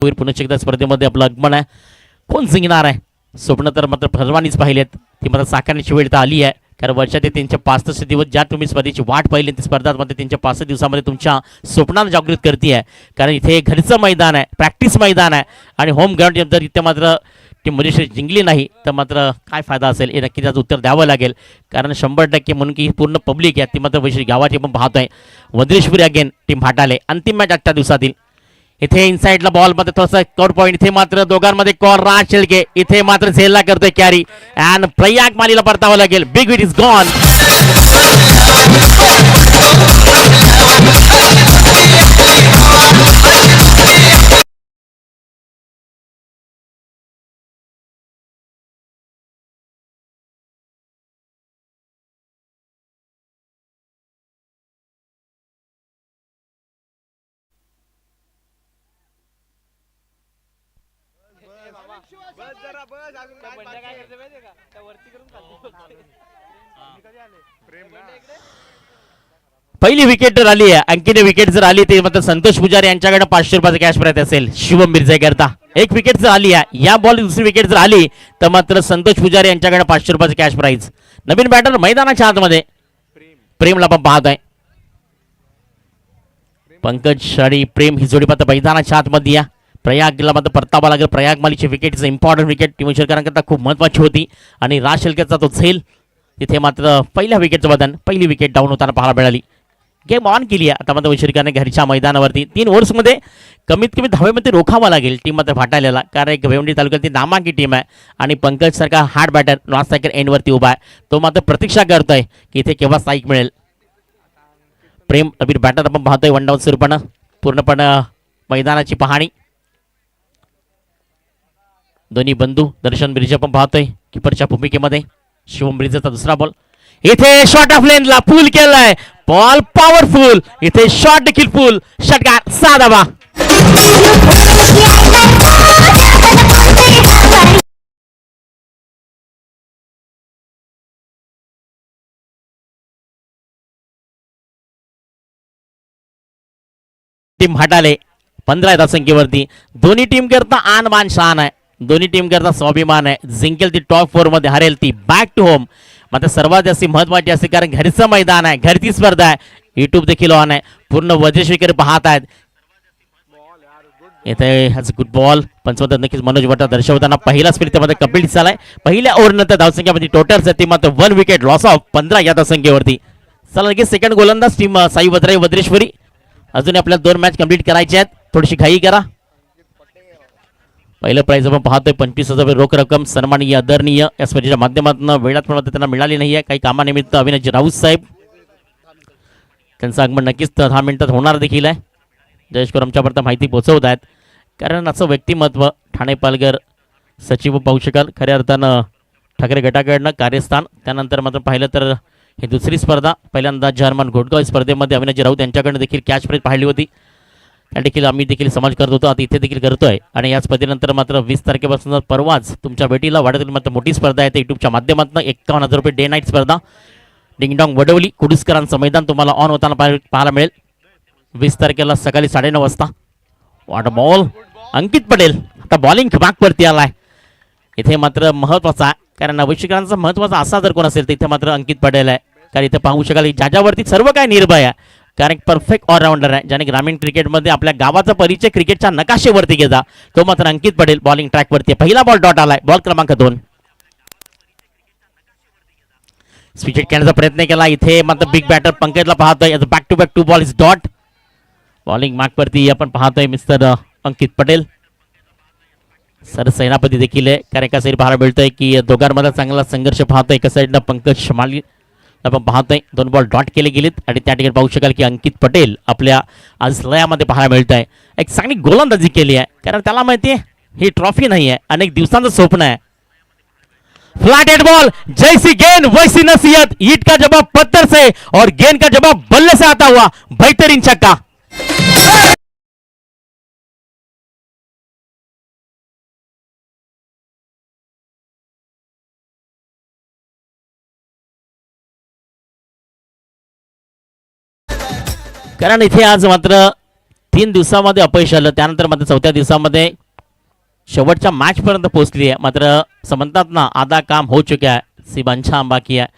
पुन्हा एकदा स्पर्धेमध्ये आपलं आगमन आहे. कोण जिंकणार आहे? स्वप्न तर मात्र सर्वांनीच पाहिलेत, ती मात्र साकारण्याची वेळ तर आली आहे. कारण वर्षाचे त्यांचे 5-6 दिवस ज्या तुम्ही स्पर्धेची वाट पाहिली ती स्पर्धा मध्ये त्यांच्या 5 दिवसामध्ये तुमच्या स्वप्नाला जागृत करते आहे. कारण इथे घरचं मैदान आहे, प्रॅक्टिस मैदान आहे आणि होम ग्राउंड जर इथे मात्र टीम मजेशीर जिंकली नाही तर मात्र काय फायदा असेल हे नक्की त्याचं उत्तर द्यावं लागेल. कारण 100% म्हणून की पूर्ण पब्लिक आहे ती मात्र वैश्री गावाची पण पाहतोय. वज्रेश्वरी अगेन टीम भाटाले अंतिम मॅच आजच्या दिवसातील. इथे इनसाइडला बॉल मध्ये थोडासा कॉर पॉईंट. इथे मात्र दोघांमध्ये कॉर राज शेळके इथे मात्र झेलला करतोय कॅरी अँड प्रयाग मालीला परतावं लागेल. Big wit is gone. पहिली विकेट जर आली आहे, अंकिने विकेट जर आली ते मात्र संतोष पुजारी यांच्याकडे 500 रुपयाचा कॅश प्राइज असेल. शुभम मिर्झा करता एक विकेट जर आली आहे, या बॉल दुसरी विकेट जर आली तर मात्र संतोष पुजारी यांच्याकडे 500 रुपयाचा कॅश प्राइज. नवीन बॅटर मैदानाच्या आतमध्ये प्रेमला पण पाहत आहे. पंकज आणि प्रेम ही जोडी पाहता मैदानाच्या आतमध्ये या. प्रयागला मात्र परतावा लागेल. प्रयाग मालीची विकेट इम्पॉर्टंट विकेट टीम शेरकरांकरता खूप महत्वाची होती आणि राज शेळकेचा तो झेल तिथे मात्र पहिल्या विकेटचं बदन पहिली विकेट डाऊन होताना पाहायला मिळाली. गेम ऑन केली आहे आता मात्र वैश्विकाने घरच्या मैदानावरती 3 ओव्हर्समध्ये कमीत कमी धावेमध्ये रोखावं लागेल टीम मात्र फाटायला. कारण एक भिवंडी तालुक्यातील नामांकित टीम आहे आणि पंकज सारखा हार्ड बॅटर नॉन स्ट्रायकर एंडवरती उभा आहे. तो मात्र प्रतीक्षा करतोय की इथे केव्हा स्ट्राईक मिळेल. प्रेम अबीर बॅटर आपण पाहतोय वन डाऊन स्वरूपानं पूर्णपणे मैदानाची पाहणी. दोन्ही बंधू दर्शन ब्रिज पण पाहतोय किपरच्या भूमिकेमध्ये. शिवम ब्रिजचा दुसरा बॉल इथे शॉट ऑफ लेनला पूल केलाय. बॉल पॉवरफुल इथे शॉट देखील पूल. षटकार साधा बा. टीम हटाले 15 धावसंख्येवरती. दोन्ही टीम करता आन मान शान आहे. दोन्ही टीम करता स्वाभिमान आहे. जिंकेल ती टॉप 4 मध्ये, हरेल ती बॅक टू होम. मात्र सर्वात जास्त महत्वाची असते कारण घरचं मैदान आहे, घरची स्पर्धा आहे. युट्यूब देखील ऑन आहे. पूर्ण वज्रेश्वरी पाहत आहेत. इथे हॅज गुड बॉल. पंचमत नक्कीच मनोज वटा दर्शवताना पहिला स्पिल त्यामध्ये कंप्लीट झालाय. पहिल्या ओव्हरनंतर धावसंख्यामध्ये टोटल ती मात्र 1 विकेट लॉस ऑफ 15 या धावसंख्येवरती. चला लगेच सेकंड गोलंदाज टीम साई वद्राई वज्रेश्वरी. अजून आपल्याला 2 मॅच कंप्लीट करायचे आहेत. थोडीशी घाई करा. पहिलं प्राइज आपण पाहतोय 25,000 रोख रक्कम सन्माननीय आदरणीय या स्पर्धेच्या माध्यमातून वेळात पण त्यांना मिळाली नाही आहे. काही कामानिमित्त अविनाशजी राऊत साहेब त्यांचं आगमन नक्कीच 10 मिनिटात होणार देखील आहे. जयेशकर आमच्यापर्यंत माहिती पोहोचवत आहेत. कारण असं व्यक्तिमत्व ठाणे पालघर सचिव पाहू शकाल खऱ्या अर्थानं ठाकरे गटाकडनं कार्यस्थान. त्यानंतर मात्र पाहिलं तर ही दुसरी स्पर्धा पहिल्यांदा जर्मन घोटगाव स्पर्धेमध्ये अविनाशजी राऊत यांच्याकडनं देखील कॅच प्राइज पाहिली होती. त्या देखील आम्ही देखील समाज करत होतो, आता इथे देखील करतोय. आणि या स्पर्धेनंतर मात्र 20 तारखेपासून परवाच तुमच्या भेटीला वाढतील मात्र मोठी स्पर्धा आहे युट्यूबच्या माध्यमातून 51,000 रुपये डे नाईट स्पर्धा. डिंगडॉंग वडवली कुडुसकरांचं मैदान तुम्हाला ऑन होताना पाहायला मिळेल 20 तारखेला सकाळी 9:30 वाजता. वॉट बॉल अंकित पटेल आता बॉलिंग मागवरती आलाय. इथे मात्र महत्वाचा कारण वैश्विकांचा महत्वाचा असा जर कोण असेल तर इथे मात्र अंकित पटेल आहे. कारण इथे पाहू शकाल ज्याच्यावरती सर्व काय निर्भय आहे. कारण एक परफेक्ट ऑलराऊंडर आहे ज्याने ग्रामीण क्रिकेटमध्ये आपल्या गावाचा परिचय क्रिकेटच्या नकाशेवरती घेतला. तो मात्र अंकित पटेल बॉलिंग ट्रॅकवरती. पहिला बॉल डॉट आलाय. बॉल क्रमांक 2. स्विच खेळण्याचा प्रयत्न केला. इथे मात्र बिग बॅटर पंकजला पाहतोय. Back to back 2 ball is dot. Bowling मार्कवरती आपण पाहतोय मिस्टर अंकित पटेल. सर सेनापती देखील आहे. कारण एका साईड पाहायला मिळतोय की दोघांमध्ये चांगला संघर्ष पाहतोय. एका साईडला पंकज शमाली आपण पाहतोय 2 बॉल डॉट केले गेलेत आणि त्या ठिकाणी पाहू शकाल की अंकित पटेल आपल्या आज लयामध्ये पाहायला मिळत आहे. एक चांगली गोलंदाजी केली आहे कारण त्याला माहिती आहे ही ट्रॉफी नाही आहे, अनेक दिवसांचं स्वप्न आहे. फ्लैट हेड बॉल जैसी गेंद वैसी नसीहत. ईट का जवाब पत्थर से और गेंद का जवाब बल्ले से आता हुआ बेहतरीन छक्का. कारण इथे आज मात्र 3 दिवसामध्ये अपयश आलं. त्यानंतर मात्र 4थ्या दिवसामध्ये शेवटच्या मॅचपर्यंत पोहोचली आहे. मात्र असं म्हणतात ना, आधा काम हो चुका है, सिर्फ अंजाम बाकी आहे.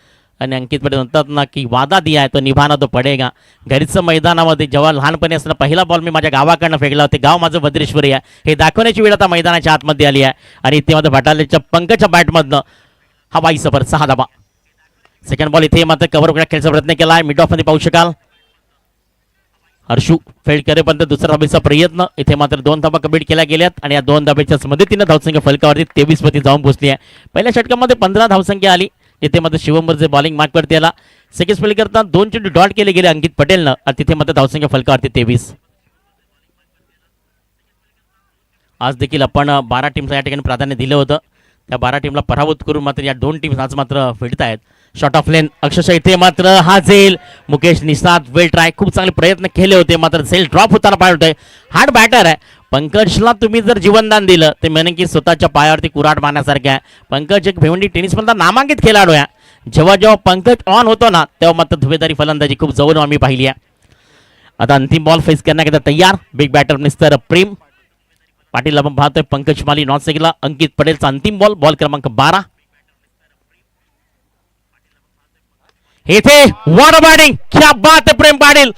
आणि अंकित पटेल म्हणतात ना की वादा दिया आहे तो निभाना तो पडेगा. घरचं मैदानामध्ये जेव्हा लहानपणी असताना पहिला बॉल मी माझ्या गावाकडनं फेकला होते, गाव माझं भद्रेश्वरी आहे हे दाखवण्याची वेळ आता मैदानाच्या आतमध्ये आली आहे. आणि इथे मात्र भटालेच्या पंकजच्या बॅटमधनं हवाई सफर 6 धावा. सेकंड बॉल इथे मात्र कव्हर खेळायचा प्रयत्न केला आहे. मिड ऑफमध्ये पाहू शकाल हर्षू फेल्ड करेपर्यंत दुसरा धाबेचा प्रयत्न. इथे मात्र 2 धाबा कंप्लीट केल्या गेल्यात आणि या 2 धाब्याच्या मदतीने धावसंख्या फलकावरती 23 मध्ये जाऊन पोहोचली आहे. पहिल्या षटकामध्ये 15 धावसंख्या आली. इथे मात्र शिवमवरचे बॉलिंग मार्कवरती आला. सेकंड स्पेल करता 2 चेंडू डॉट केले गेले अंकित पटेलनं आणि तिथे मात्र धावसंख्या फलकावरती 23. आज देखील आपण 12 टीमला या ठिकाणी प्राधान्य दिलं होतं. त्या 12 टीमला पराभूत करून मात्र या 2 टीम आज मात्र फिरत आहेत. शॉर्ट ऑफ लेन अक्षरशः इथे मात्र हा झेल मुकेश निसाद वेल ट्राय खूप चांगले प्रयत्न केले होते मात्र झेल ड्रॉप होताना पाहिजे होते. हार्ड बॅटर आहे. पंकजला तुम्ही जर जीवनदान दिलं ते म्हणेन की स्वतःच्या पायावरती कुऱ्हाड मारण्यासारखं आहे. पंकज एक भिवंडी टेनिसमधला नामांकित खेळाडू आहे. जेव्हा जेव्हा पंकज ऑन होतो ना तेव्हा मात्र धुवेदारी फलंदाजी खूप जवळ आम्ही पाहिली आहे. आता अंतिम बॉल फेस करण्याकरता तयार बिग बॅटर मिस्टर प्रेम पाटील. आपण पाहतोय पंकज माली नॉन सेगला अंकित पटेलचा अंतिम बॉल बॉल क्रमांक 12. इथे वॉट बॅटिंग क्या बात आहे प्रेम पाटील.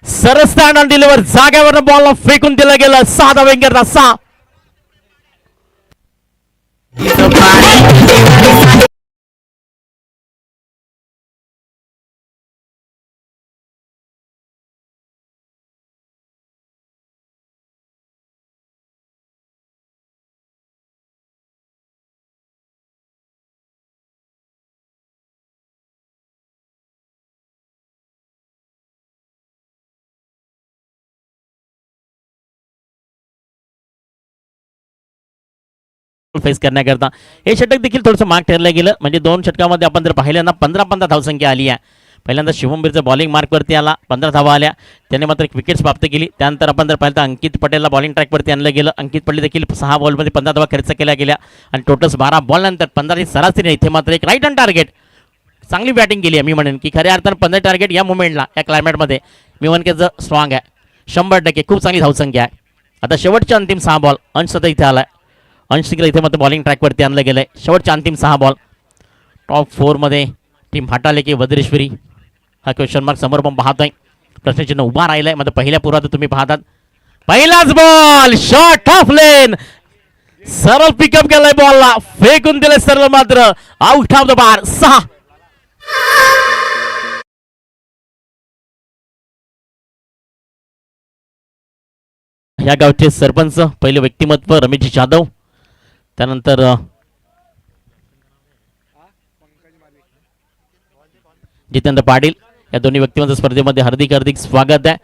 सरस्थान डिलिव्हर जाग्यावर बॉल फेकून दिलं गेलं. 6 धावा करता 6. फेस करण्याकरता हे षटक देखील थोडंसं मार्क ठरलं गेलं. म्हणजे 2 षटकामध्ये आपण जर पाहिलं ना 15 धावसंख्या आली आहे. पहिल्यांदा शिवमवीरचं बॉलिंग मार्कवरती आला 15 धावा आल्या. त्याने मात्र विकेट्स प्राप्त केली. त्यानंतर आपण जर पाहिलं तर अंकित पटेलला बॉलिंग ट्रॅकवरती आणलं गेलं. अंकित पटेल देखील 6 बॉलमध्ये 15 धावा खर्च केल्या गेल्या आणि टोटल्स 12 बॉल नंतर 15 सरासरी. इथे मात्र एक राईट ऑन टार्गेट चांगली बॅटिंग केली आहे. मी म्हणेन की खऱ्या अर्थानं 15 टार्गेट या मुवमेंटला या क्लायमेटमध्ये मी म्हणकेचं स्ट्रॉंग आहे. 100% खूप चांगली धावसंख्या आहे. आता शेवटच्या अंतिम 6 बॉल अंश सुद्धा इथे आलाय. अंशिकला इथे मात्र बॉलिंग ट्रॅकवरती आणलं गेलंय. शेवटच्या अंतिम 6 बॉल टॉप 4 मध्ये टीम हटाले की वज्रेश्वरी हा क्वेश्चन मार्क समोर पण पाहतोय. प्रश्नचिन्ह उभा राहिलाय. मात्र पहिल्या पुरात तुम्ही पाहतात पहिलाच बॉल शॉर्ट ऑफ लेन सरळ पिकअप केलाय बॉलला फेकून दिले सरळ मात्र आउट ऑफ द बार 6. या गावचे सरपंच पहिले व्यक्तिमत्व रमेशजी जाधव. त्यानंतर जितेंद्र पाटील या दोन्ही व्यक्तिमत्व स्पर्धेमध्ये हार्दिक स्वागत आहे.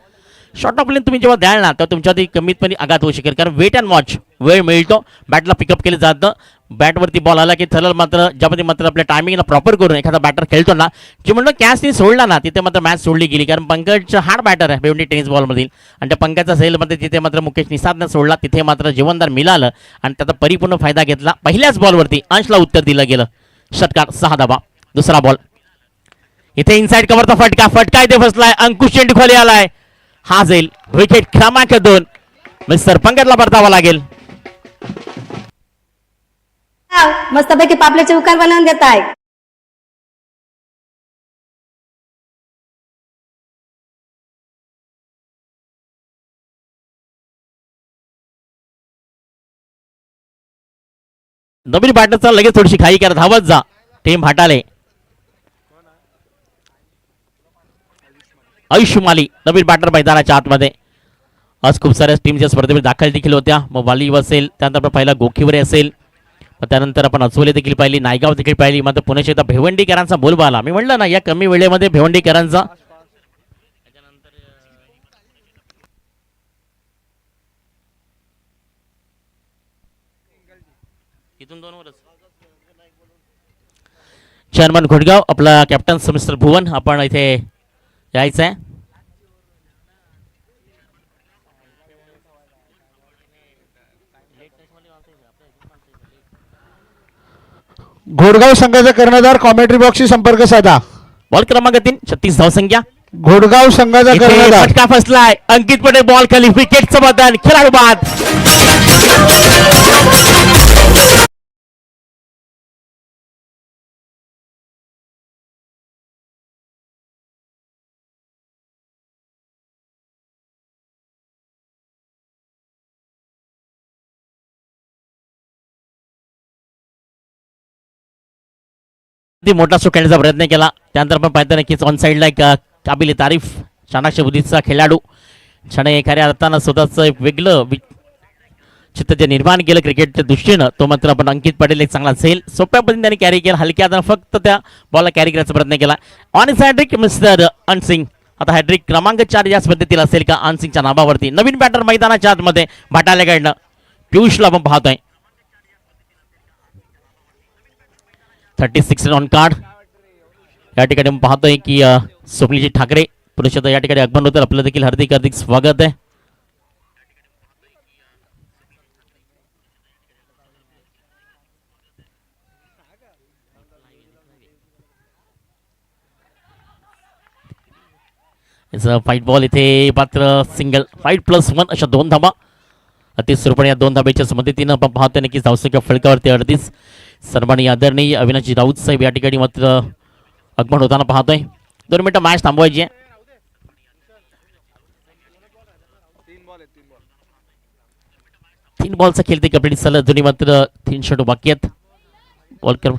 शॉर्ट ऑफ लेन तुम्ही जेव्हा द्याल ना तर तुमच्यावरती कमीतपणी आघात होऊ शकेल. कारण वेट अँड वॉच वेळ मिळतो. बॅटला पिकअप केलं जातं. बॅटवरती बॉल आला की ठरल मात्र ज्यामध्ये मात्र आपल्या टायमिंगला प्रॉपर करून एखादा बॅटर खेळतो ना जे म्हणलं कॅचनी सोडला ना तिथे मात्र मॅच सोडली गेली. कारण पंकजचा हार्ड बॅटर आहे भिवंडी टेनिस बॉलमधील आणि त्या पंकजचा सेलमध्ये तिथे मात्र मुकेश निसादनं सोडला. तिथे मात्र जीवनदान मिळालं आणि त्याचा परिपूर्ण फायदा घेतला. पहिल्याच बॉलवरती अंशला उत्तर दिलं गेलं. षटकार 6 धावा. दुसरा बॉल इथे इनसाइड कव्हरचा फटका इथे फसलाय. अंकुश चेंडू खाली आलाय. हा जाईल विकेट क्रमांक 2. मिस्टर पंकजला परतावा लागेल. मस्तपैकी पापलेचे उकार बनवून देत आहे. नवीन बॅटरचा लगेच थोडीशी खाई करा. धावत जा टीम हटाले. आयुष्य माली नवीन बॅटर मैदानाच्या आतमध्ये. आज खूप साऱ्या टीमच्या स्पर्धेमध्ये दाखल देखील होत्या. मग वाली असेल त्यानंतर आपण पहिला गोखीवरे असेल त्यानंतर आपण अचोले देखील पाहिली नायगाव देखील पाहिली. मात्र पुण्याच्या एकदा भिवंडीकरांचा बोलबाला मी म्हणलं ना या कमी वेळेमध्ये भिवंडीकरांचा इथून 2 ओव्हरच चेअरमन घोडगाव आपला कॅप्टन मिस्टर भुवन आपण इथे यायचं आहे. घोडगाव संघाचा कर्णधार कॉमेंट्री बॉक्सशी संपर्क साधा. बॉल क्रमांक 3 36 धावसंख्या. घोडगाव संघाचा इथे कर्णधार फटका फसलाय. अंकित पटेल बॉल खाली, विकेटचं बदल, खेळाडू बाद. मोठा स्ट्रोक खेळण्याचा प्रयत्न केला. त्यानंतर आपण पाहतो नक्कीच ऑन साईडला एक काबिल तारीफ चाणाक्ष बुद्धीचा खेळाडू क्षणे खऱ्या अर्थानं स्वतःचं एक वेगळं चित्र जे निर्माण केलं क्रिकेटच्या दृष्टीनं, तो मात्र आपण अंकित पटेल एक चांगला झेल सोप्या पद्धतीने त्यांनी कॅरी केला. हलक्या हातानं फक्त त्या बॉलला कॅरी करायचा प्रयत्न केला. ऑन हॅड्रिक मिस्टर अनसिंग. आता हॅड्रिक क्रमांक 4 याच पद्धतीला असेल का अनसिंगच्या नावावरती. नवीन बॅटर मैदानाच्या आतमध्ये भाटाल्याकडनं पियुषला आपण पाहतोय. 36 ऑन कार्ड. या ठिकाणी आपण पाहतोय की स्वप्नीलजी ठाकरे पुरुषात या ठिकाणी आगमन होतं. आपलं देखील हार्दिक हार्दिक स्वागत आहे. फाईट बॉल इथे मात्र सिंगल 5+1 अशा 2 धाबा अतिशयपणे या 2 धाब्याच्या मदतीनं आपण पाहतोय की धावसंख्या फलकावरती 38. सन्माननीय आदरणीय अविनाशजी राऊत साहेब या ठिकाणी मात्र आगमन होताना पाहतोय. 2 मिनिटं मॅच थांबवायची आहे. 3 बॉलचा खेळ ते कंप्लीट झालं. अजूनही मात्र 3 षटक बाकी आहेत. बॉल कर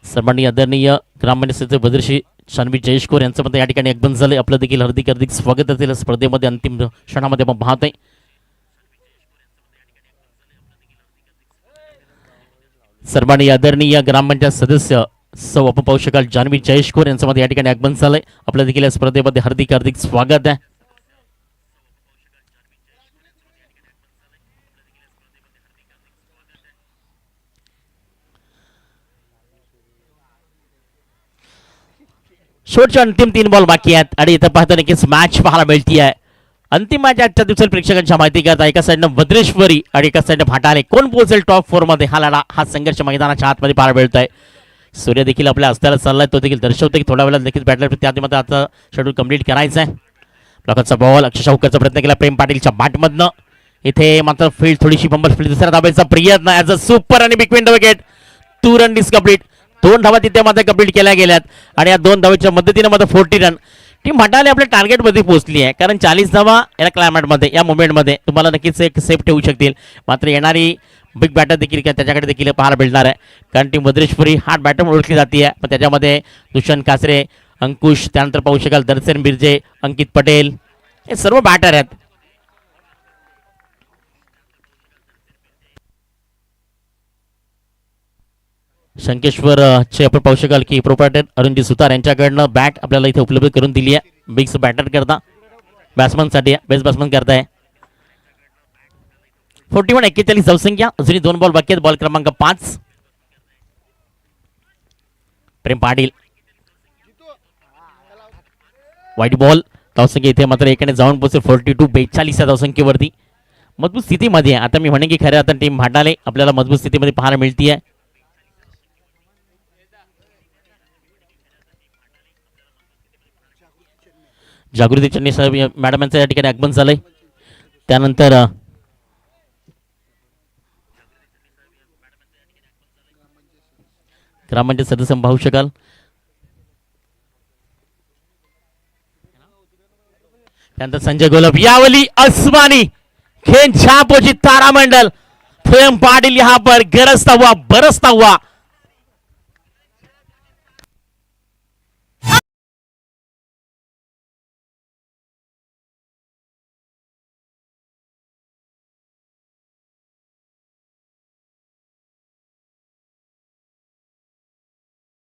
सन्माननीय आदरणीय ग्रामपंचायतीचे बद्रशी शानवी जयेशकोर यांचं पण या ठिकाणी आगमन झालंय. आपलं देखील हार्दिक हार्दिक स्वागत असेल. स्पर्धेमध्ये अंतिम क्षणामध्ये आपण पाहतोय. सन्माननीय आदरणीय ग्रामपंचायत सदस्य सौ आपण पाहू शकाल जान्हवी जयेशकोर यांचं मध्ये या ठिकाणी आगमन झालंय. आपलं देखील या स्पर्धेमध्ये हार्दिक हार्दिक स्वागत आहे. शेवटचे अंतिम 3 बॉल बाकी आहेत आणि इथं पाहतो नक्कीच मॅच पाहायला मिळती आहे. अंतिम मॅच आजच्या दिवसात प्रेक्षकांच्या माहिती करता एका साईडनं भद्रेश्वरी आणि एका साईडनं भाटाले. कोण पोहोचेल टॉप 4 मध्ये हा लढा हा संघर्ष मैदानाच्या आतमध्ये पाहायला मिळत आहे. सूर्य देखील आपल्या अस्ताला चाललाय. तो देखील दर्शवतो की थोड्या वेळात देखील बॅटलर त्यामध्ये आता शेड्यूल कंप्लीट करायचं आहे. ब्लॉकचा बॉल अक्षरशः हुकचा प्रयत्न केला प्रेम पाटीलच्या बॅटमधनं. इथे मात्र फील्ड थोडीशी बंबल फील्ड दुसऱ्या धाब्याचा प्रयत्न ॲज अ सुपर आणि बिग विंडो विकेट. 2 रन डिस्कम्प्लीट. 2 धावा तिथे मात्र कंप्लीट केल्या गेल्यात आणि या 2 धावाच्या मदतीने मात्र 40 रन. टीम भाटाले आपल्या टार्गेटमध्ये पोहोचली आहे. कारण 40 धावा या क्लायमेटमध्ये या मुवमेंटमध्ये तुम्हाला नक्कीच एक सेफ ठेवू शकतील. मात्र येणारी बिग बॅटर देखील त्याच्याकडे देखील पाहायला मिळणार आहे. कारण टीम भद्रेश्वरी हार्ड बॅटर ओळखली जाते आहे. पण त्याच्यामध्ये दुष्यंत कासरे, अंकुश, त्यानंतर पाहू शकाल दर्शन बिर्जे, अंकित पटेल हे सर्व बॅटर आहेत. शंकेश्वर चे आपण पाहू शकाल की प्रोप्रायटर अरुणजी सुतार यांच्याकडनं बॅट आपल्याला इथे उपलब्ध करून दिली आहे. बिग्स बॅटर करता बॅट्समनसाठी बेस्ट बॅट्समन करताय. 41 धावसंख्या. अजूनही 2 बॉल बाकी आहेत. बॉल क्रमांक 5 प्रेम पाटील व्हाईट बॉल. धावसंख्या इथे मात्र एकाने जाऊन पोहोचेल 42 या धावसंख्येवरती. मजबूत स्थितीमध्ये आहे. आता मी म्हणेन की खऱ्या आता टीम भाटाले आपल्याला मजबूत स्थितीमध्ये पाहायला मिळते आहे. जागृती चन्नी साहेब मॅडम यांचं या ठिकाणी आगमन झालंय. त्यानंतर ग्रामपंचायत सदस्य पाहू शकाल. त्यानंतर संजय गोलब यावली अस्मानी खेन छापोची तारामंडल. प्रेम पाटिल यहाँ पर गरजता हुआ बरसता हुआ.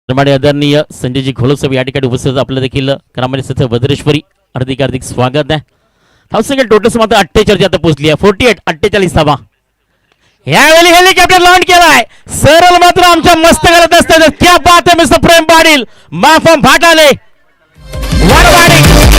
आदरणीय संजयजी घोलसाहेब या ठिकाणी उपस्थित. आपलं देखील ग्रामपंचायत भद्रेश्वरी हार्दिक हार्दिक स्वागत आहे. धावसंख्या टोटल मात्र 48 आता पोहोचली आहे. 48 धावा. यावेळी हेलिकॉप्टर लॉन्च केलाय. सरळ मात्र आमच्या मस्त करत असतात. क्या बात है मिस्टर प्रेम पाटील माफम भाटाले वरवाडी.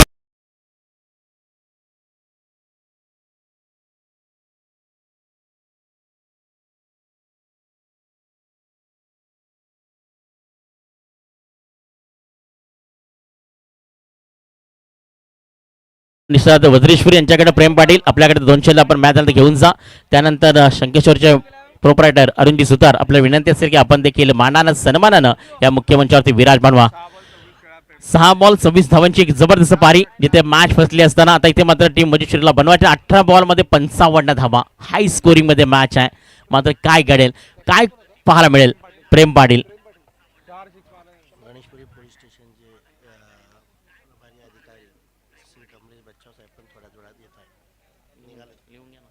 निषाद वज्रेश्वरी यांच्याकडे प्रेम पाटील, आपल्याकडे 200 आपण मॅच झालं घेऊन जा. त्यानंतर शंकेश्वरचे प्रोपरायटर अरुणजी सुतार, आपल्या विनंती असेल की आपण देखील मानानं सन्मानानं या मुख्य मंचावरती विराजमान व्हा. 6 बॉल 26 धावांची एक जबरदस्त पारी, जिथे मॅच फसली असताना आता इथे मात्र टीम वज्रेश्वरीला बनवायच्या 18 बॉलमध्ये 55 धावा, हाय स्कोरिंग मध्ये मॅच आहे. मात्र काय घडेल, काय पाहायला मिळेल? प्रेम पाटील गणेशपुरी पोलीस स्टेशनचे विभागीय अधिकारी श्री कमलेश बच्चाव साहेब पण थोड्या वेळात येत आहे. निघाले येऊन या ना.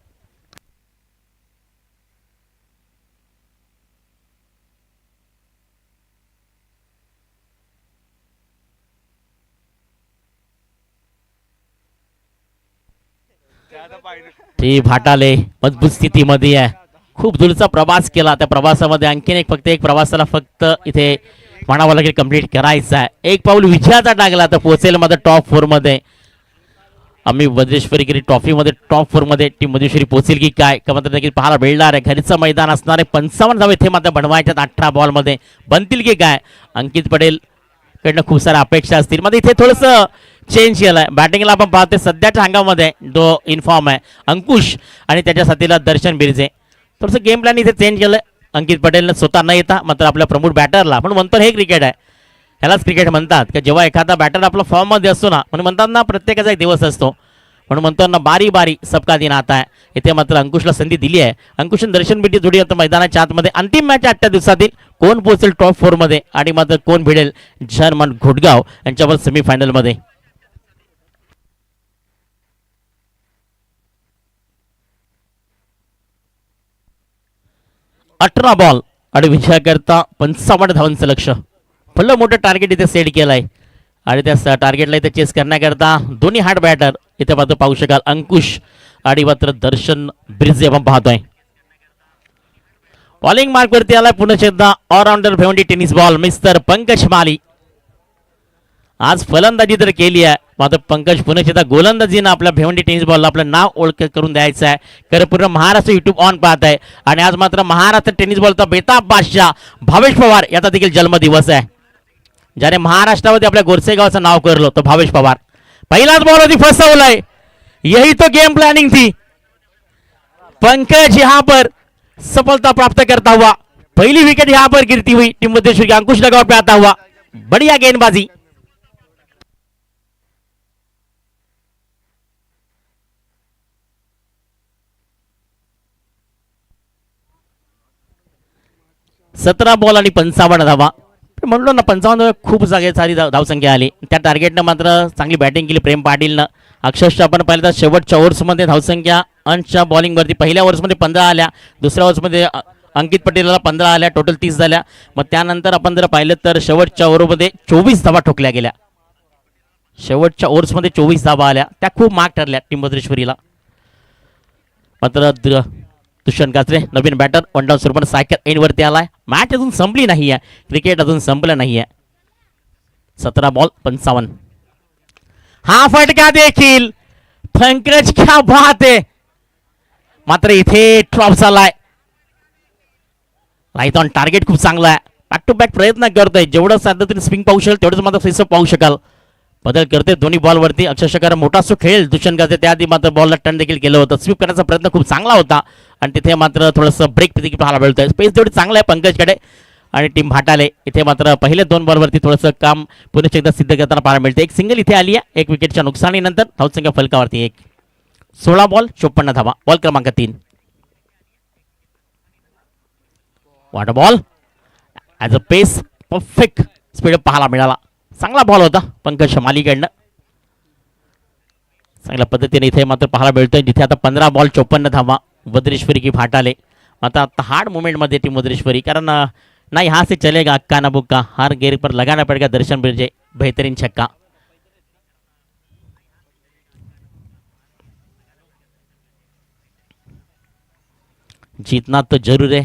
ती भाटाले मजबूत स्थितीमध्ये आहे, खूप दूरचा प्रवास केला. त्या प्रवासामध्ये आणखीन एक प्रवासाला फक्त इथे म्हणावं लागेल कंप्लीट करायचं आहे. एक पाऊल विजयाचा टाकला तर पोहोचेल मात्र टॉप 4 मध्ये. आम्ही वज्रेश्वरी ट्रॉफीमध्ये टॉप 4 मध्ये टीम वज्रेश्वरी पोहोचेल की काय का मात्र देखील पाहायला मिळणार आहे. घरीचं मैदान असणारे 55 धावे इथे मात्र बनवायच्यात 18 बॉलमध्ये, बनतील की काय? अंकित पटेल कडनं खूप साऱ्या अपेक्षा असतील. मध्ये इथे थोडंसं चेंज केलंय बॅटिंगला. आपण पाहतोय सध्याच्या हंगामामध्ये जो इन्फॉर्म आहे अंकुश आणि त्याच्या साथीला दर्शन बिरजे, थोडंसं गेम प्लॅन इथे चेंज केलंय. अंकित पटेलनं स्वतः न येता मात्र आपल्या प्रमुख बॅटरला, पण म्हणतो हे क्रिकेट आहे, ह्यालाच क्रिकेट म्हणतात की जेव्हा एखादा बॅटर आपला फॉर्ममध्ये असतो ना, म्हणून म्हणतात ना प्रत्येकाचा एक दिवस असतो, म्हणून म्हणतो ना बारी बारी सबका दिन आता आहे. इथे मात्र अंकुशला संधी दिली आहे. अंकुशन दर्शन बिटी जोडी आता मैदानाच्या आतमध्ये. अंतिम मॅच आजच्या दिवसातील कोण पोहोचेल टॉप 4 मध्ये आणि मात्र कोण भिडेल जर्मन घोटगाव यांच्यावर सेमीफायनलमध्ये. अठरा बॉल आणि विजयाकरता 55 धावांचं लक्ष, भलं मोठं टार्गेट इथे सेट केलं आहे. आणि त्या टार्गेटला इथे चेस करण्याकरता दोन्ही हार्ड बॅटर इथे मात्र पाहू शकाल, अंकुश आणि मात्र दर्शन ब्रिजे आपण पाहतोय. बॉलिंग मार्क वरती आलाय पुन्हा एकदा allrounder Bhiwandi tennis ball mister Pankaj Mali. आज फलंदाजी तर केली आहे, मात्र पंकज पुन्हा एकदा गोलंदाजीनं आपल्या भिवंडी टेनिस बॉलला आपलं नाव ओळख करून द्यायचं आहे. खरं पूर्ण महाराष्ट्र युट्यूब ऑन पाहत आहे आणि आज मात्र महाराष्ट्र टेनिस बॉलचा बेताब बादशाह भावेश पवार याचा देखील जन्मदिवस आहे, ज्याने महाराष्ट्रामध्ये आपल्या गोरसे गावाचं नाव करलं. तो भावेश पवार पहिलाच बॉल होती, फसवलाय. यही तो गेम प्लानिंग थी. पंकज यहाँ पर सफलता प्राप्त करता हुआ, पहली विकेट यहाँ पर गिरती हुई टीम वज्रेश्वरी अंकुश लगाव पे आता हुआ, बढ़िया गेंदबाजी. सतरा बॉल आणि 55 धावा. म्हणलो ना 55 खूप जागे सारी धावसंख्या आली. त्या टार्गेटनं मात्र चांगली बॅटिंग केली प्रेम पाटीलनं. अक्षरशः आपण पाहिलं तर शेवटच्या ओव्हर्समध्ये धावसंख्या अंशच्या बॉलिंगवरती पहिल्या ओव्हर्समध्ये 15 आल्या, दुसऱ्या ओव्हर्समध्ये अंकित पटेलला 15 आल्या, टोटल 30 झाल्या. मग त्यानंतर आपण जर पाहिलं तर शेवटच्या ओव्हरमध्ये 24 धावा ठोकल्या गेल्या. शेवटच्या ओव्हर्समध्ये 24 धावा आल्या, त्या खूप मार्क ठरल्या टीम वज्रेश्वरीला. मात्र दुष्यंत कात्रे नवीन बॅटर वन डाऊन स्वरूपात सायकल एंडवरती आलाय. मॅच अजून संपली नाही आहे, क्रिकेट अजून संपलं नाही आहे. 17 बॉल 55. हा फटका देखील पंकज क्या बात आहे. मात्र इथे ड्रॉप झालाय. राईट ऑन टार्गेट खूप चांगला आहे, बॅक टू बॅक प्रयत्न करतोय. जेवढं साध्य तुम्ही स्विंग पाहू शकाल तेवढंच मात्र फेसअप पाहू शकाल. बदल करते दोन्ही बॉलवरती. अक्षरशः मोठा सो खेळ दुष्यंत कात्रे त्याआधी मात्र बॉलला टर्न देखील केलं होतं. स्वीप करण्याचा प्रयत्न खूप चांगला होता आणि तिथे मात्र थोडंसं ब्रेक देखील पाहायला मिळतोय. स्पेस तेवढी चांगलं आहे पंकजकडे. आणि टीम भाटाले इथे मात्र पहिले 2 बॉलवरती थोडंसं काम पुन्हा एकदा सिद्ध करताना पाहायला मिळते. एक सिंगल इथे आली आहे, 1 विकेटच्या नुकसानीनंतर धावसंख्या फलकावरती 1. 16 बॉल 54 धावा. बॉल क्रमांक 3. What a ball as a pace perfect speed पाहायला मिळाला. चांगला बॉल होता पंकज मालीकडनं. चांगल्या पद्धतीने इथे मात्र पाहायला मिळतोय, जिथे आता 15 बॉल 54 धावा वज्रेश्वरी की भाटाले. आता हार्ड मोमेंटमध्ये टीम वज्रेश्वरी, कारण ना यहाँ से चलेगा अक्का ना बुक्का, हर गेर पर लगाना पड़ेगा दर्शन बिरजे, बेहतरीन छक्का. जीतना तो जरूर आहे,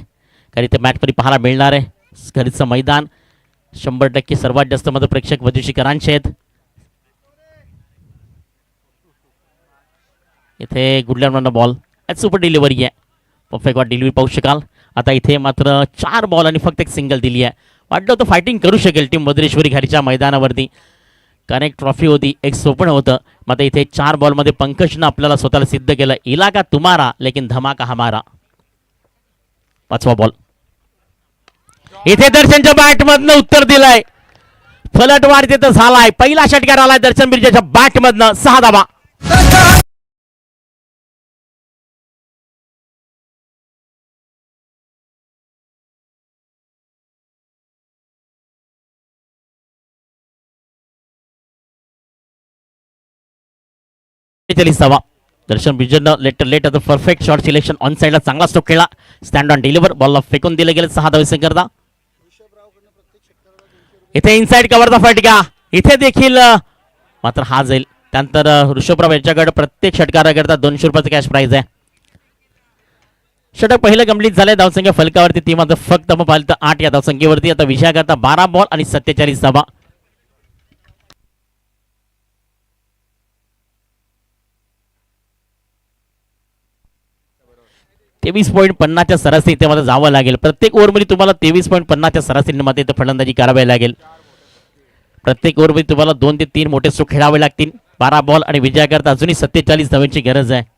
कारण इथे मॅच पाहायला मिळणार आहे. घरचं मैदान 100% सर्वात जास्त मात्र प्रेक्षक वज्रेश्वरीकरांचे आहेत. इथे गुडलॅंड बॉल सुपर डिलिव्हरी आहे, परफेक्ट डिलिव्हरी पाहू शकाल. आता इथे मात्र 4 बॉल आणि फक्त 1 सिंगल दिली आहे. वाटलं होतं फायटिंग करू शकेल टीम वज्रेश्वरी घरच्या मैदानावरती, कारण एक ट्रॉफी होती, एक स्वप्न होतं. मात्र इथे 4 बॉलमध्ये पंकजनं आपल्याला स्वतःला सिद्ध केलं. इलाका तुम्हारा लेकिन धमाका हमारा. 5वा बॉल. इथे दर्शनच्या बॅटमधनं उत्तर दिलंय. फलटवार तिथं झालाय. पहिला षटकार आलाय दर्शन बिर्जेच्या बॅटमधनं. 6 धावा. धावा. दर्शन बिर्जेनं लेट आता परफेक्ट शॉट सिलेक्शन ऑन साइडला चांगला स्ट्रोक खेळला. Stand on deliver. बॉलला फेकून दिले गेले. 6 धावे करता. इथे इनसाइड कव्हरचा फटका. इथे देखील मात्र हा जाईल. त्यानंतर ऋषभराव यांच्याकडे प्रत्येक षटकाराकरता 200 रुपयाचं कॅश प्राइज आहे. षटक पहिलं कंप्लीट झालंय. धावसंख्या फलकावरती ती मात्र फक्त पाहिलं तर 8 या धावसंख्येवरती. आता विजयाकरता 12 बॉल आणि 47 धावा. 23.50च्या सरासरी इथे मात्र जावं लागेल. प्रत्येक ओव्हरमध्ये तुम्हाला 23.50च्या सरासरीने मात्र इथे फलंदाजी करावी लागेल. प्रत्येक ओव्हरमध्ये तुम्हाला 2 ते 3 मोठे स्ट्रोक खेळावे लागतील. 12 बॉल आणि विजयाकरता अजूनही 47 धावांची गरज आहे.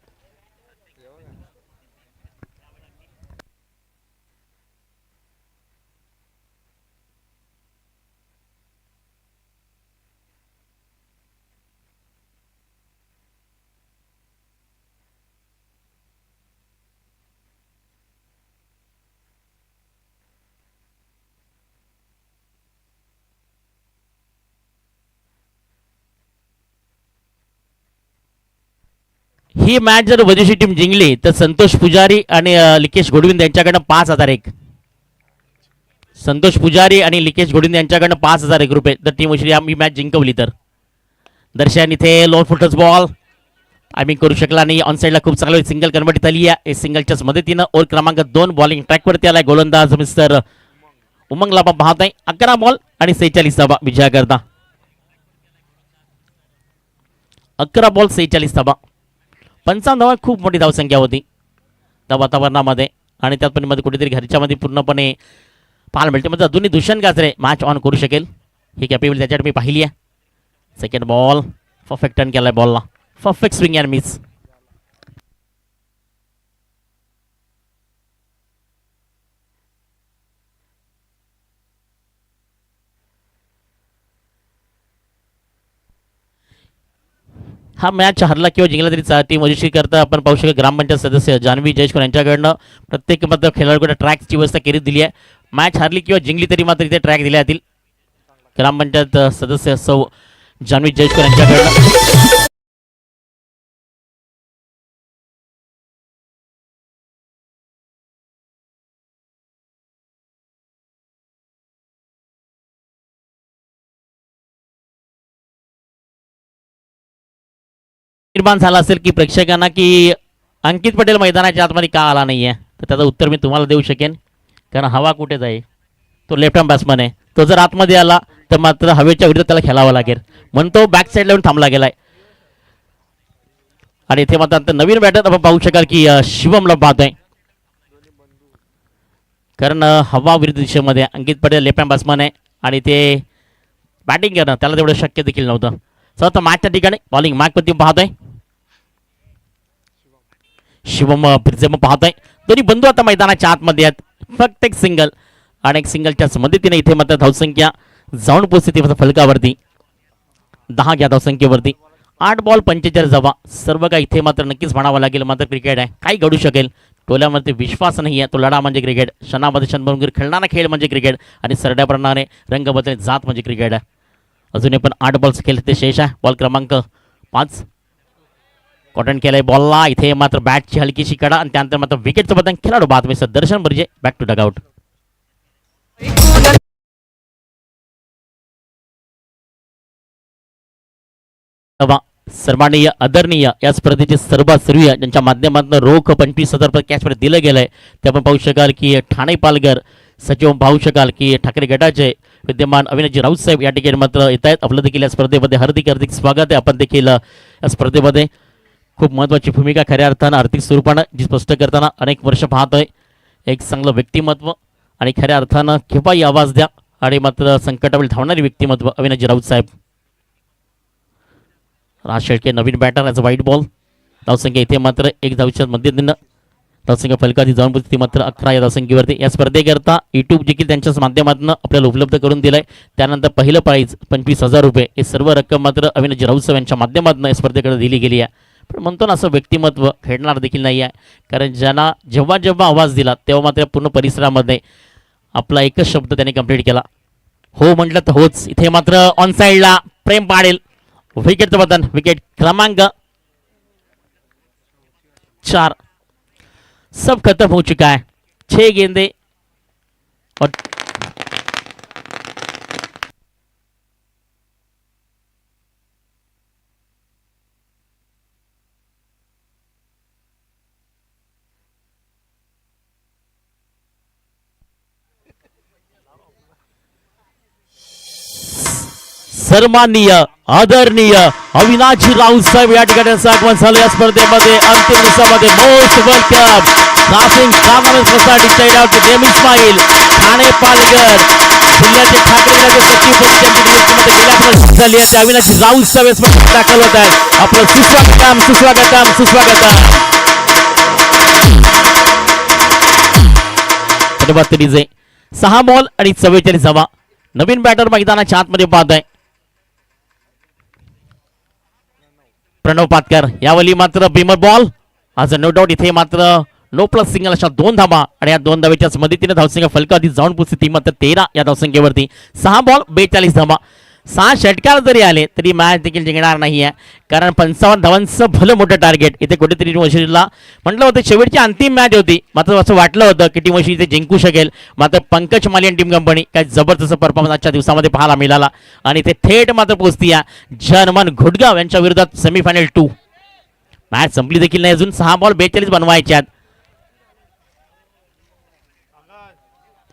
ही मॅच जर वजीरची टीम जिंकली तर संतोष पुजारी आणि लिकेश घोडविंद यांच्याकडनं 5,001. संतोष पुजारी आणि लिकेश घोडविंद यांच्याकडनं 5,001 रुपये तर टीम वजीर ही मॅच जिंकवली तर. दर्शन इथे लोन फुटच बॉल आम्ही करू शकला नाही. ऑन साईडला खूप चांगलं सिंगल कन्वर्ट झाली आहे. सिंगलच्याच मदतीनं ओव्हर क्रमांक 2 बॉलिंग ट्रॅकवरती आलाय गोलंदाज मिस्टर उमंगला पाहत आहे. 11 बॉल आणि 46 धावा विजयाकरता. 11 बॉल 46 धावा. 55 धावा खूप मोठी धावसंख्या होती त्या वातावरणामध्ये. आणि त्यातमध्ये कुठेतरी घरच्यामध्ये पूर्णपणे पाहायला मिळते. म्हणजे अजूनही दुष्यंत गाजरे मॅच ऑन करू शकेल ही कॅपेबिलिटी त्याच्याकडे मी पाहिली आहे. सेकंड बॉल परफेक्ट टर्न केलाय. बॉलला परफेक्ट स्विंग अँड मिस. हा मॅच हरला किंवा जिंकला तरी टीम वजीरशी करता आपण पाहू शकतो. ग्रामपंचायत सदस्य जान्हवी जयेश्वर यांच्याकडनं प्रत्येक मात्र खेळाडूकडे ट्रॅकची व्यवस्था केली दिली आहे. मॅच हरली किंवा जिंकली तरी मात्र इथे ट्रॅक दिल्या जातील. ग्रामपंचायत सदस्य सौ जान्हवी जयेश्वर यांच्याकडनं. निर्माण झाला असेल की प्रेक्षकांना की अंकित पटेल मैदानाच्या आतमध्ये का आला नाही आहे, तर त्याचं उत्तर मी तुम्हाला देऊ शकेन. कारण हवा कुठे जाईल, तो लेफ्ट हँड बॅट्समन आहे. तो जर आतमध्ये आला तर मात्र हवेच्या विरुद्ध त्याला खेळावं लागेल म्हणून तो बॅक साईडला येऊन थांबला गेलाय. आणि इथे मात्र नवीन बॅटर आपण पाहू शकाल की शिवमला पाहतोय. कारण हवा विरुद्ध दिशेमध्ये अंकित पटेल लेफ्ट हँड बॅट्समन आहे आणि ते बॅटिंग करणं त्याला तेवढं शक्य देखील नव्हतं. तर मॅचच्या ठिकाणी बॉलिंग मॅकपती पाहतोय. शिवम फिरसे पाहतोय. दोन्ही बंधू आता मैदानाच्या आतमध्ये आहेत. फक्त एक सिंगल आणि एक सिंगलच्याच मदतीने इथे मात्र धावसंख्या जाऊन पोहोचते फलकावरती 10 घ्या धावसंख्येवरती. 8 बॉल 45 धावा. सर्व काही इथे मात्र नक्कीच म्हणावं लागेल. मात्र क्रिकेट आहे, काही घडू शकेल. टोल्यामध्ये विश्वास नाही आहे. तो लढा म्हणजे क्रिकेट. क्षणामध्ये क्षणभंगूर खेळणारा खेळ म्हणजे क्रिकेट आणि सरड्याप्रमाणे रंग बदलणे जात म्हणजे क्रिकेट आहे. अजूनही पण 8 बॉल्स खेळ ते शेष आहे. बॉल क्रमांक 5 कॉटन केलाय बॉलला. इथे मात्र बॅटची हलकीशी कडा आणि त्यानंतर मात्र विकेटचं बदल. खेळाडू बाद mister Darshan Barje back to dugout. सन्माननीय आदरणीय या स्पर्धेचे सर्वात सर्व ज्यांच्या माध्यमातून रोख 25,000 रुपये कॅश दिलं गेलंय ते आपण पाहू शकाल की ठाणे पालघर सचिव पाहू शकाल की ठाकरे गटाचे विद्यमान अविनाशजी राऊत साहेब या ठिकाणी मात्र येत आहेत. आपलं देखील या स्पर्धेमध्ये हार्दिक हार्दिक स्वागत आहे. आपण देखील या स्पर्धेमध्ये खूप महत्त्वाची भूमिका खऱ्या अर्थानं आर्थिक स्वरूपानं जी स्पष्ट करताना अनेक वर्ष पाहतोय. एक चांगलं व्यक्तिमत्व आणि खऱ्या अर्थानं केव्हाही आवाज द्या आणि मात्र संकटावेळी धावणारी व्यक्तिमत्व अविनाशजी राऊत साहेब. राज शेळके नवीन batter as a white ball. धावसंख्या इथे मात्र एक धावच्या मध्येनं धावसंख्या फलकाची जाऊन पोहोचली मात्र 11 या धावसंख्येवरती. या स्पर्धेकरता यूट्यूब देखील त्यांच्याच माध्यमातून आपल्याला उपलब्ध करून दिलंय. त्यानंतर पहिलं प्राईज 25,000 रुपये हे सर्व रक्कम मात्र अविनाश राऊत यांच्या माध्यमातून या स्पर्धेकडे दिली गेली आहे. पण म्हणतो ना असं व्यक्तिमत्व खेळणार देखील नाही आहे, कारण ज्यांना जेव्हा जेव्हा आवाज दिला तेव्हा मात्र पूर्ण परिसरामध्ये आपला एकच शब्द त्याने कंप्लीट केला, हो म्हटलं तर होच. इथे मात्र ऑन साईडला प्रेम पाडेल विकेटचं बटन. विकेट क्रमांक 4. सब खत्म हो चुका है. 6 गेंदे और सन्माननीय आदरणीय अविनाशजी राऊत साहेब या ठिकाणी आगमन झालं या स्पर्धेमध्ये. अंतिम दिवसामध्ये most welcome crossing tournament society child of the game Ismail Thane Palghar जिल्ह्याचे ठाकरे सचिव पद झाली आहे. अविनाशजी राऊत साहेब स्पर्धेत दाखल होत आहेत. आपलं सुस्वागतम सुस्वागतम सुस्वागतम. धन्यवाद. तरीजे 6 बॉल आणि 44 धावा. नवीन बॅटर मैदानाच्या आतमध्ये पाहत आहे प्रणव पाटकर. यावेळी मात्र बीमर बॉल आज नो डाऊट. इथे मात्र नो प्लस सिंगल अशा 2 धावा आणि या 2 धावेच्याच मदतीने धावसंख्या फलकाआधी जाऊन पोहोचली ती मात्र 13 या धावसंख्येवरती. 6 बॉल 42 धावा. 6 षटकार जरी आले तरी मॅच देखील जिंकणार नाही आहे, कारण 55 धावांचं भलं मोठं टार्गेट इथे कुठेतरी टीम वशिरीला म्हटलं होतं. शेवटची अंतिम मॅच होती, मात्र असं वाटलं होतं की टीम वशिरी इथे जिंकू शकेल. मात्र पंकज माली आणि टीम कंपनी काय जबरदस्त परफॉर्मन्स आजच्या दिवसामध्ये पाहायला मिळाला आणि ते थेट मात्र पोहोचती आहे जनमन घोटगाव यांच्या विरोधात सेमीफायनल 2. मॅच संपली देखील नाही अजून. 6 बॉल 42 बनवायच्यात.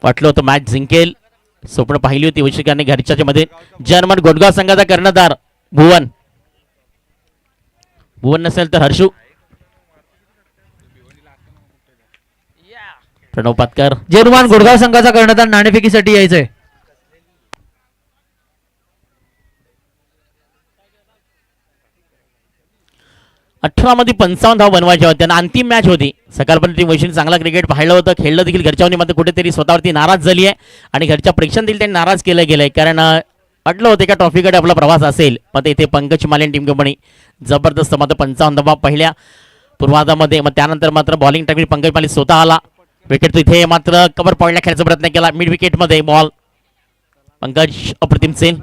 वाटलं होतं मॅच जिंकेल, स्वप्न पाहिली होती वशिकाने घरच्याच्या मध्ये. जर्मन गोडगाव संघाचा कर्णधार भुवन नसेल तर हर्षू. प्रणव पाटकर जर्मन गोडगाव संघाचा कर्णधार नाणेफेकीसाठी यायचंय. 18 मध्ये 55 धाव बनवायच्या होत्या. अंतिम मॅच होती. सकाळपर्यंत टीम वैशिष्ट्य चांगला क्रिकेट पाहिलं होतं, खेळलं देखील घरच्यावनी, मात्र कुठेतरी स्वतःवरती नाराज झाली आहे आणि घरच्या प्रेक्षकांना देखील त्यांनी नाराज केलं गेलंय, कारण वाटलं होतं का ट्रॉफीकडे आपला प्रवास असेल. मात्र इथे पंकज माले टीम कंपनी जबरदस्त मात्र 55 धावा पहिल्या पूर्वार्धामध्ये. मग त्यानंतर मात्र बॉलिंग टाकली पंकज माले स्वतः आला. विकेट इथे मात्र कव्हर पॉईंटला खेळायचा प्रयत्न केला. मिड विकेटमध्ये बॉल पंकज अप्रतिम सेन.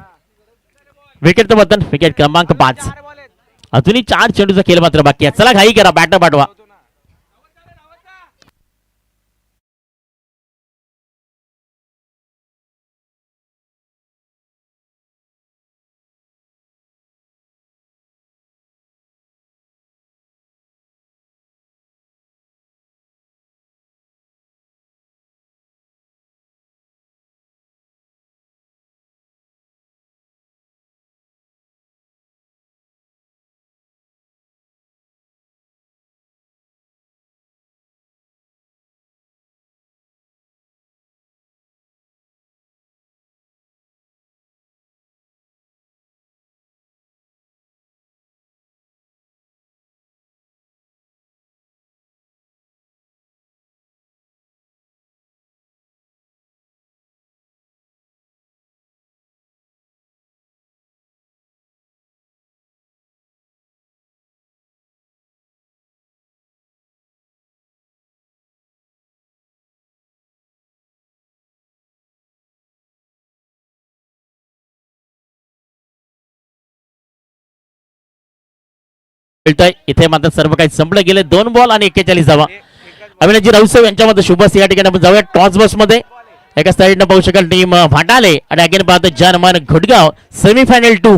विकेटचं बटन. विकेट क्रमांक 5. अजूनही 4 चेंडूचा खेळ मात्र बाकी आहे. चला घाई करा, बॅटर पाठवा. इथे मात्र सर्व काही संपलं गेले. 2 बॉल आणि 41 धावा. अविनाशजी राऊत यांच्यामध्ये शुभस या ठिकाणी आपण जाऊया टॉस बस मध्ये. एका साईडनं पाहू शकाल टीम भाटाले आणि अगेन पाहतो जर्मन घोटगाव सेमीफायनल 2.